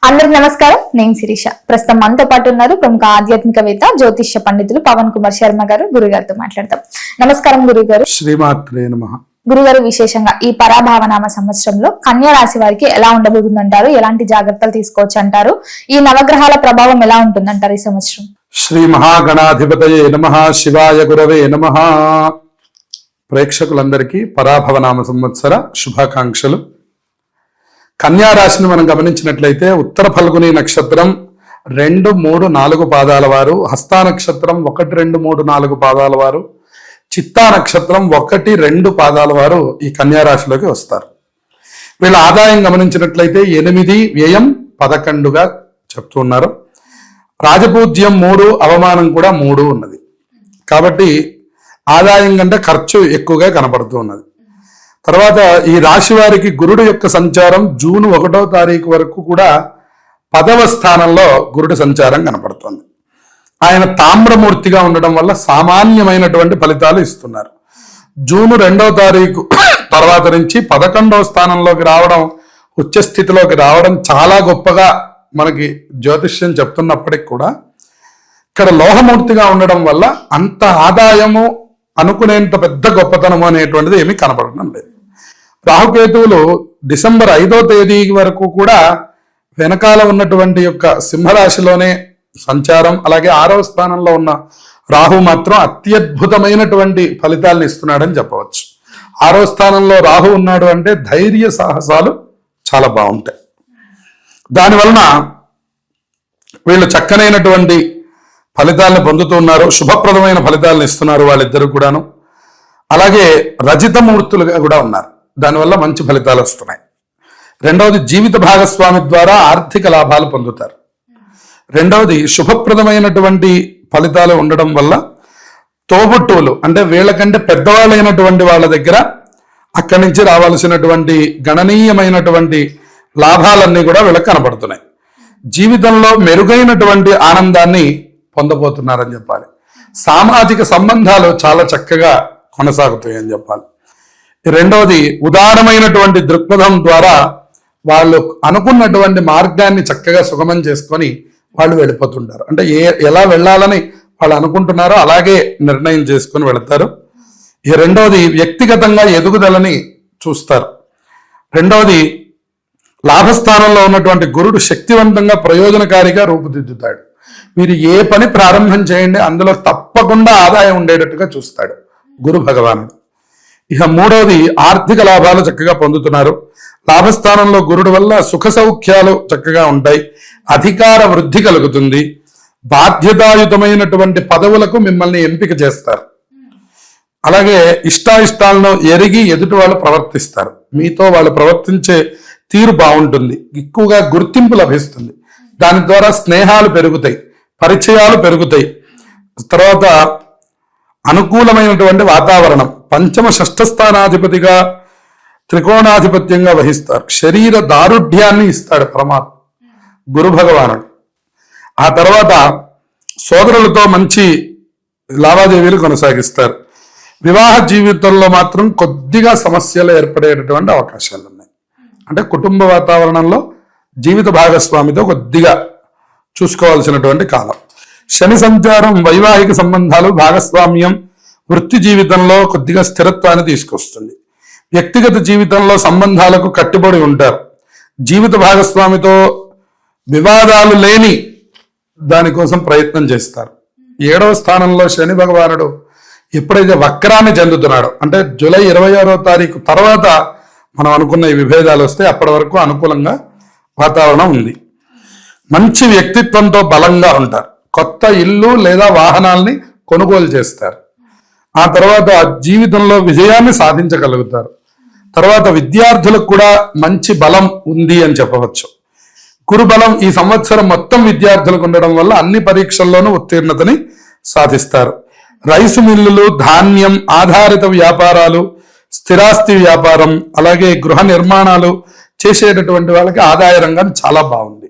అందరికి నమస్కారం. నేను శిరీష. ప్రస్తుతం మనతో పాటు ఉన్నారు ప్రముఖ ఆధ్యాత్మికవేత్త జ్యోతిష్య పండితులు పవన్ కుమార్ శర్మ గారు. గురుగారితో మాట్లాడతాం. నమస్కారం గురుగారు. శ్రీమాత్రే నమః. గురుగారు, విశేషంగా ఈ పరాభావనామ సంవత్సరంలో కన్యా రాశి వారికి ఎలా ఉండబోతుందంటారు? ఎలాంటి జాగ్రత్తలు తీసుకోవచ్చు అంటారు? ఈ నవగ్రహాల ప్రభావం ఎలా ఉంటుందంటారు ఈ సంవత్సరం? శ్రీ మహాగణాధిపతయే నమః. శివాయ గురవే నమః. ప్రేక్షకులందరికీ పరాభవనామ సంవత్సర శుభాకాంక్షలు. కన్యా రాశిని మనం గమనించినట్లయితే ఉత్తర ఫల్గుని నక్షత్రం 2, 3, 4 పాదాల వారు, హస్తా నక్షత్రం 1, 2, 3, 4 పాదాల వారు, చిత్తా నక్షత్రం 1, 2 పాదాల వారు ఈ కన్యా రాశిలోకి వస్తారు. వీళ్ళ ఆదాయం గమనించినట్లయితే 8, వ్యయం 11గా చెప్తున్నారు. రాజపూజ్యం 3, అవమానం కూడా 3 ఉన్నది. కాబట్టి ఆదాయం కంటే ఖర్చు ఎక్కువగా కనపడుతూ ఉన్నది. తర్వాత ఈ రాశి వారికి గురుడు యొక్క సంచారం జూన్ 1వ తారీఖు వరకు కూడా 10వ స్థానంలో గురుడు సంచారం కనపడుతుంది. ఆయన తామ్రమూర్తిగా ఉండడం వల్ల సామాన్యమైనటువంటి ఫలితాలు ఇస్తున్నారు. జూన్ 2వ తారీఖు తర్వాత నుంచి 11వ స్థానంలోకి రావడం, ఉచ్చస్థితిలోకి రావడం చాలా గొప్పగా మనకి జ్యోతిష్యం చెప్తున్నప్పటికి కూడా ఇక్కడ లోహమూర్తిగా ఉండడం వల్ల అంత ఆదాయము అనుకునేంత పెద్ద గొప్పతనము అనేటువంటిది ఏమీ కనపడడం లేదు. రాహుకేతువులు డిసెంబర్ 5వ తేదీ వరకు కూడా వెనకాల ఉన్నటువంటి యొక్క సింహరాశిలోనే సంచారం, అలాగే 6వ స్థానంలో ఉన్న రాహు మాత్రం అత్యద్భుతమైనటువంటి ఫలితాలను ఇస్తున్నాడని చెప్పవచ్చు. 6వ స్థానంలో రాహు ఉన్నాడు అంటే ధైర్య సాహసాలు చాలా బాగుంటాయి. దానివలన వీళ్ళు చక్కనైనటువంటి ఫలితాలను పొందుతున్నారు, శుభప్రదమైన ఫలితాలను ఇస్తున్నారు వాళ్ళిద్దరూ కూడాను. అలాగే రజితమూర్తులుగా కూడా ఉన్నారు, దానివల్ల మంచి ఫలితాలు వస్తున్నాయి. రెండవది జీవిత భాగస్వామి ద్వారా ఆర్థిక లాభాలు పొందుతారు. రెండవది శుభప్రదమైనటువంటి ఫలితాలు ఉండడం వల్ల తోబుట్టువులు అంటే వీళ్ళకంటే పెద్దవాళ్ళైనటువంటి వాళ్ళ దగ్గర అక్కడి నుంచి రావాల్సినటువంటి గణనీయమైనటువంటి లాభాలన్నీ కూడా వీళ్ళకి కనబడుతున్నాయి. జీవితంలో మెరుగైనటువంటి ఆనందాన్ని పొందబోతున్నారని చెప్పాలి. సామాజిక సంబంధాలు చాలా చక్కగా కొనసాగుతాయి అని చెప్పాలి. రెండవది ఉదారమైనటువంటి దృక్పథం ద్వారా వాళ్ళు అనుకున్నటువంటి మార్గాన్ని చక్కగా సుగమం చేసుకొని వాళ్ళు వెళ్ళిపోతుంటారు. అంటే ఎలా వెళ్ళాలని వాళ్ళు అనుకుంటున్నారో అలాగే నిర్ణయం చేసుకొని వెళతారు. ఈ రెండవది వ్యక్తిగతంగా ఎదుగుదలని చూస్తారు. రెండవది లాభస్థానంలో ఉన్నటువంటి గురుడు శక్తివంతంగా ప్రయోజనకారిగా రూపుదిద్దుతాడు. మీరు ఏ పని ప్రారంభం చేయండి అందులో తప్పకుండా ఆదాయం ఉండేటట్టుగా చూస్తాడు గురు భగవానుడు. ఇక మూడవది ఆర్థిక లాభాలు చక్కగా పొందుతున్నారు. లాభస్థానంలో గురుడు వల్ల సుఖ సౌఖ్యాలు చక్కగా ఉంటాయి, అధికార వృద్ధి కలుగుతుంది, బాధ్యతాయుతమైనటువంటి పదవులకు మిమ్మల్ని ఎంపిక చేస్తారు. అలాగే ఇష్టాయిష్టాలను ఎరిగి ఎదుటి వాళ్ళు ప్రవర్తిస్తారు. మీతో వాళ్ళు ప్రవర్తించే తీరు బాగుంటుంది, ఎక్కువగా గుర్తింపు లభిస్తుంది. దాని ద్వారా స్నేహాలు పెరుగుతాయి, పరిచయాలు పెరుగుతాయి. తర్వాత అనుకూలమైనటువంటి వాతావరణం. పంచమ షష్ఠ స్థానాధిపతిగా త్రికోణాధిపత్యంగా వహిస్తారు. శరీర దారుఢ్యాన్ని ఇస్తాడు పరమాత్మ గురు భగవానుడు. ఆ తర్వాత సోదరులతో మంచి లావాదేవీలు కొనసాగిస్తారు. వివాహ జీవితంలో మాత్రం కొద్దిగా సమస్యలు ఏర్పడేటటువంటి అవకాశాలు ఉన్నాయి. అంటే కుటుంబ వాతావరణంలో జీవిత భాగస్వామితో కొద్దిగా చూసుకోవాల్సినటువంటి కాలం. శని సంచారం వైవాహిక సంబంధాలు, భాగస్వామ్యం, వృత్తి జీవితంలో కొద్దిగా స్థిరత్వాన్ని తీసుకొస్తుంది. వ్యక్తిగత జీవితంలో సంబంధాలకు కట్టుబడి ఉంటారు. జీవిత భాగస్వామితో వివాదాలు లేని దానికోసం ప్రయత్నం చేస్తారు. 7వ స్థానంలో శని భగవానుడు ఎప్పుడైతే వక్రాన్ని చెందుతున్నాడో అంటే జూలై 26వ తారీఖు తర్వాత మనం అనుకున్న ఈ విభేదాలు వస్తే అప్పటి వరకు అనుకూలంగా వాతావరణం ఉంది. మంచి వ్యక్తిత్వంతో బలంగా ఉంటారు. కొత్త ఇల్లు లేదా వాహనాల్ని కొనుగోలు చేస్తారు. ఆ తర్వాత జీవితంలో విజయాన్ని సాధించగలుగుతారు. తర్వాత విద్యార్థులకు కూడా మంచి బలం ఉంది అని చెప్పవచ్చు. గురుబలం ఈ సంవత్సరం మొత్తం విద్యార్థులకు ఉండడం వల్ల అన్ని పరీక్షల్లోనూ ఉత్తీర్ణతని సాధిస్తారు. రైసు మిల్లులు, ధాన్యం ఆధారిత వ్యాపారాలు, స్థిరాస్తి వ్యాపారం, అలాగే గృహ నిర్మాణాలు చేసేటటువంటి వాళ్ళకి ఆదాయ రంగం చాలా బాగుంది.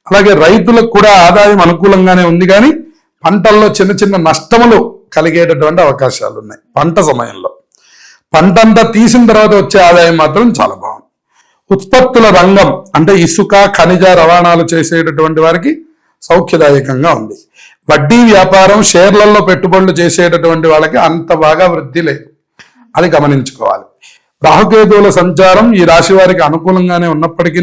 అలాగే రైతులకు కూడా ఆదాయం అనుకూలంగానే ఉంది, కానీ పంటల్లో చిన్న చిన్న నష్టములు కలిగేటటువంటి అవకాశాలు ఉన్నాయి. పంట సమయంలో పంటంతా తీసిన తర్వాత వచ్చే ఆదాయం మాత్రం చాలా బాగుంది. ఉత్పత్తుల రంగం అంటే ఇసుక ఖనిజ రవాణాలు చేసేటటువంటి వారికి సౌఖ్యదాయకంగా ఉంది. వడ్డీ వ్యాపారం షేర్లలో పెట్టుబడులు చేసేటటువంటి వాళ్ళకి అంత బాగా వృద్ధి లేదు, అది గమనించుకోవాలి. రాహుకేతువుల సంచారం ఈ రాశి వారికి అనుకూలంగానే ఉన్నప్పటికీ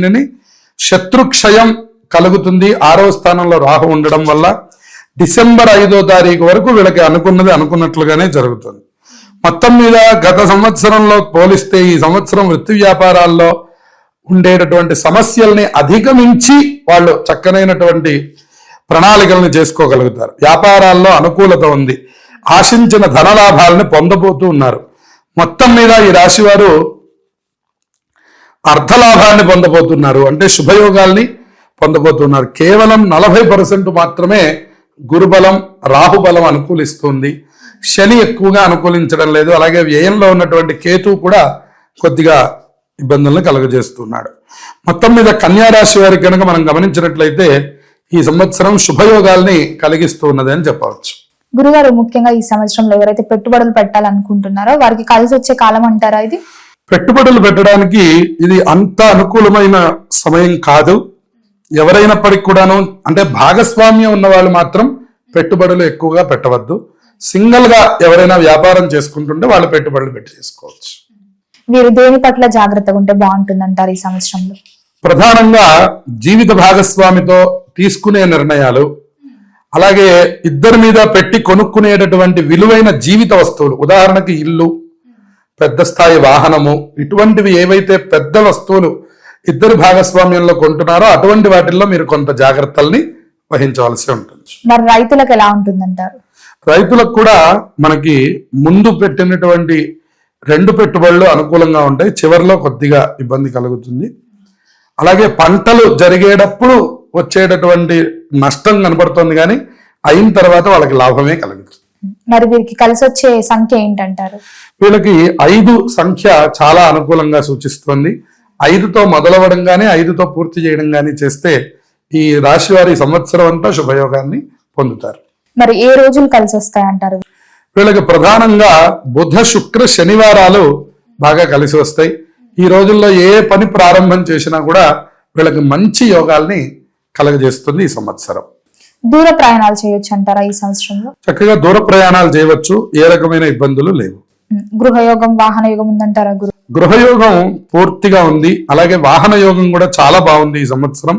శత్రుక్షయం కలుగుతుంది. 6వ స్థానంలో రాహు ఉండడం వల్ల డిసెంబర్ 5వ తారీఖు వరకు వీళ్ళకి అనుకున్నది అనుకున్నట్లుగానే జరుగుతుంది. మొత్తం మీద గత సంవత్సరంలో పోలిస్తే ఈ సంవత్సరం వృత్తి వ్యాపారాల్లో ఉండేటటువంటి సమస్యల్ని అధిగమించి వాళ్ళు చక్కనైనటువంటి ప్రణాళికలను చేసుకోగలుగుతారు. వ్యాపారాల్లో అనుకూలత ఉంది, ఆశించిన ధనలాభాలను పొందబోతూ ఉన్నారు. మొత్తం మీద ఈ రాశి వారు అర్ధలాభాన్ని పొందబోతున్నారు, అంటే శుభయోగాల్ని పొందబోతున్నారు. కేవలం 40% మాత్రమే గురుబలం రాహుబలం అనుకూలిస్తుంది. శని ఎక్కువగా అనుకూలించడం లేదు. అలాగే వ్యయంలో ఉన్నటువంటి కేతువు కూడా కొద్దిగా ఇబ్బందులను కలుగజేస్తున్నాడు. మొత్తం మీద కన్యారాశి వారికి కనుక మనం గమనించినట్లయితే ఈ సంవత్సరం శుభయోగాల్ని కలిగిస్తూ ఉన్నది అని చెప్పవచ్చు. గురుగారు, ముఖ్యంగా ఈ సంవత్సరంలో ఎవరైతే పెట్టుబడులు పెట్టాలనుకుంటున్నారో వారికి కలిసి వచ్చే కాలం అంటారా ఇది? పెట్టుబడులు పెట్టడానికి ఇది అంత అనుకూలమైన సమయం కాదు. ఎవరైనప్పటికీ కూడాను అంటే భాగస్వామ్యం ఉన్న వాళ్ళు మాత్రం పెట్టుబడులు ఎక్కువగా పెట్టవద్దు. సింగిల్ గా ఎవరైనా వ్యాపారం చేసుకుంటుంటే వాళ్ళు పెట్టుబడులు పెట్టి చేసుకోవచ్చు. వీరు దేని పట్ల జాగ్రత్తగా ఉంటే బాగుంటుంది అంటారు ఈ సంవత్సరంలో? ప్రధానంగా జీవిత భాగస్వామితో తీసుకునే నిర్ణయాలు, అలాగే ఇద్దరి మీద పెట్టి కొనుక్కునేటటువంటి విలువైన జీవిత వస్తువులు, ఉదాహరణకి ఇల్లు, పెద్ద స్థాయి వాహనము, ఇటువంటివి ఏవైతే పెద్ద వస్తువులు ఇద్దరు భాగస్వామ్యంలో కొంటున్నారో అటువంటి వాటిల్లో మీరు కొంత జాగ్రత్తల్ని వహించవలసి ఉంటుంది. మరి రైతులకు ఎలా ఉంటుందంటారు? రైతులకు కూడా మనకి ముందు పెట్టినటువంటి 2 పెట్టుబడులు అనుకూలంగా ఉంటాయి, చివరిలో కొద్దిగా ఇబ్బంది కలుగుతుంది. అలాగే పంటలు జరిగేటప్పుడు వచ్చేటటువంటి నష్టం కనబడుతుంది, కానీ అయిన తర్వాత వాళ్ళకి లాభమే కలుగుతుంది. మరి వీరికి కలిసి వచ్చే సంఖ్య ఏంటంటారు? వీళ్ళకి 5 సంఖ్య చాలా అనుకూలంగా సూచిస్తుంది. 5తో మొదలవడం కానీ 5తో పూర్తి చేయడం కానీ చేస్తే ఈ రాశి వారి సంవత్సరం అంతా శుభయోగాన్ని పొందుతారు. మరి ఏ రోజులు కలిసి వస్తాయంటారు? వీళ్ళకి ప్రధానంగా బుధ శుక్ర శనివారాలు బాగా కలిసి వస్తాయి. ఈ రోజుల్లో ఏ పని ప్రారంభం చేసినా కూడా వీళ్ళకి మంచి యోగాల్ని కలగజేస్తుంది ఈ సంవత్సరం. దూర ప్రయాణాలు చేయొచ్చు అంటారా ఈ సంవత్సరంలో? చక్కగా దూర ప్రయాణాలు చేయవచ్చు, ఏ రకమైన ఇబ్బందులు లేవు. గృహయోగం వాహన యోగం ఉందంటారా గురు? గృహయోగం పూర్తిగా ఉంది, అలాగే వాహన యోగం కూడా చాలా బాగుంది ఈ సంవత్సరం.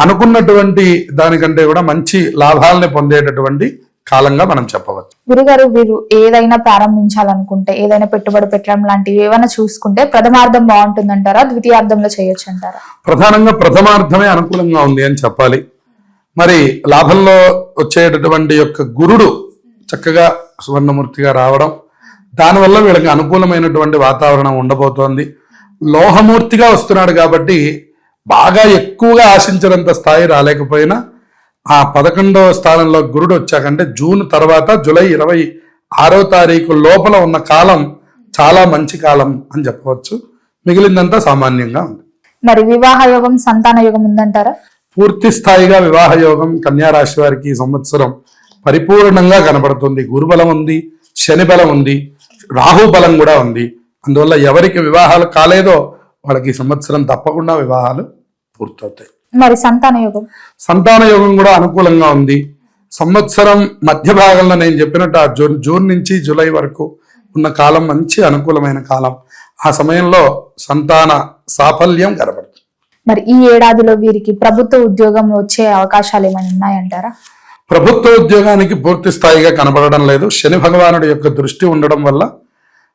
అనుకున్నటువంటి దానికంటే కూడా మంచి లాభాలని పొందేటటువంటి కాలంగా మనం చెప్పవచ్చు. గురుగారు, వీరు ఏదైనా ప్రారంభించాలనుకుంటే, ఏదైనా పెట్టుబడి పెట్టడం లాంటివి ఏమైనా చూసుకుంటే ప్రథమార్థం బాగుంటుందంటారా, ద్వితీయార్థంలో చేయొచ్చు అంటారా? ప్రధానంగా ప్రథమార్థమే అనుకూలంగా ఉంది అని చెప్పాలి. మరి లాభంలో వచ్చేటటువంటి యొక్క గురుడు చక్కగా సువర్ణమూర్తిగా రావడం, దానివల్ల వీళ్ళకి అనుకూలమైనటువంటి వాతావరణం ఉండబోతోంది. లోహమూర్తిగా వస్తున్నాడు కాబట్టి బాగా ఎక్కువగా ఆశించినంత స్థాయి రాలేకపోయినా ఆ 11వ స్థానంలో గురుడు వచ్చాకంటే జూన్ తర్వాత జూలై 26వ తారీఖు లోపల ఉన్న కాలం చాలా మంచి కాలం అని చెప్పవచ్చు. మిగిలిందంతా సామాన్యంగా ఉంది. మరి వివాహ యోగం సంతాన యోగం ఉందంటారా? పూర్తి స్థాయిగా వివాహ యోగం కన్యా రాశి వారికి ఈ సంవత్సరం పరిపూర్ణంగా కనబడుతుంది. గురుబలం ఉంది, శని బలం ఉంది, రాహు బలం కూడా ఉంది. అందువల్ల ఎవరికి వివాహాలు కాలేదో వాళ్ళకి ఈ సంవత్సరం తప్పకుండా వివాహాలు పూర్తవుతాయి. మరి సంతాన యోగం? సంతాన యోగం కూడా అనుకూలంగా ఉంది. సంవత్సరం మధ్య భాగంలో నేను చెప్పినట్టు ఆ జూన్ నుంచి జూలై వరకు ఉన్న కాలం మంచి అనుకూలమైన కాలం. ఆ సమయంలో సంతాన సాఫల్యం కనబడుతుంది. మరి ఈ ఏడాదిలో వీరికి ప్రభుత్వ ఉద్యోగం వచ్చే అవకాశాలు ఏమైనా ఉన్నాయంటారా? ప్రభుత్వ ఉద్యోగానికి పూర్తి స్థాయిగా కనబడడం లేదు. శని భగవానుడి యొక్క దృష్టి ఉండడం వల్ల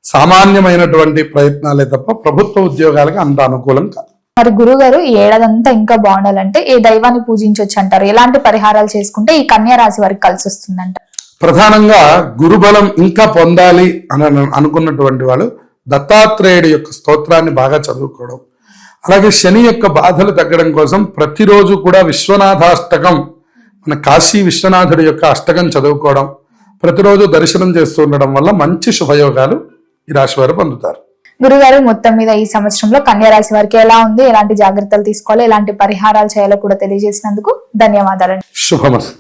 సామాన్యమైనటువంటి ప్రయత్నాలే తప్ప ప్రభుత్వ ఉద్యోగాలకు అంత అనుకూలం కాదు. మరి గురుగారు, ఈ ఏడాదంతా ఇంకా బాగుండాలంటే ఏ దైవాన్ని పూజించవచ్చు అంటారు? ఎలాంటి పరిహారాలు చేసుకుంటే ఈ కన్యా రాశి వారికి కలిసి వస్తుందంట? ప్రధానంగా గురుబలం ఇంకా పొందాలి అని అనుకున్నటువంటి వాళ్ళు దత్తాత్రేయుడి యొక్క స్తోత్రాన్ని బాగా చదువుకోవడం, అలాగే శని యొక్క బాధలు తగ్గడం కోసం ప్రతిరోజు కూడా విశ్వనాథాష్టకం, మన కాశీ విశ్వనాథుడి యొక్క అష్టకం చదువుకోవడం, ప్రతిరోజు దర్శనం చేస్తూ ఉండడం వల్ల మంచి శుభయోగాలు ఈ రాశి వారు పొందుతారు. గురుగారు, మొత్తం మీద ఈ సంవత్సరంలో కన్యా రాశి వారికి ఎలా ఉంది, ఎలాంటి జాగ్రత్తలు తీసుకోవాలి, ఎలాంటి పరిహారాలు చేయాలో కూడా తెలియజేసినందుకు ధన్యవాదాలు. శుభమస్తు.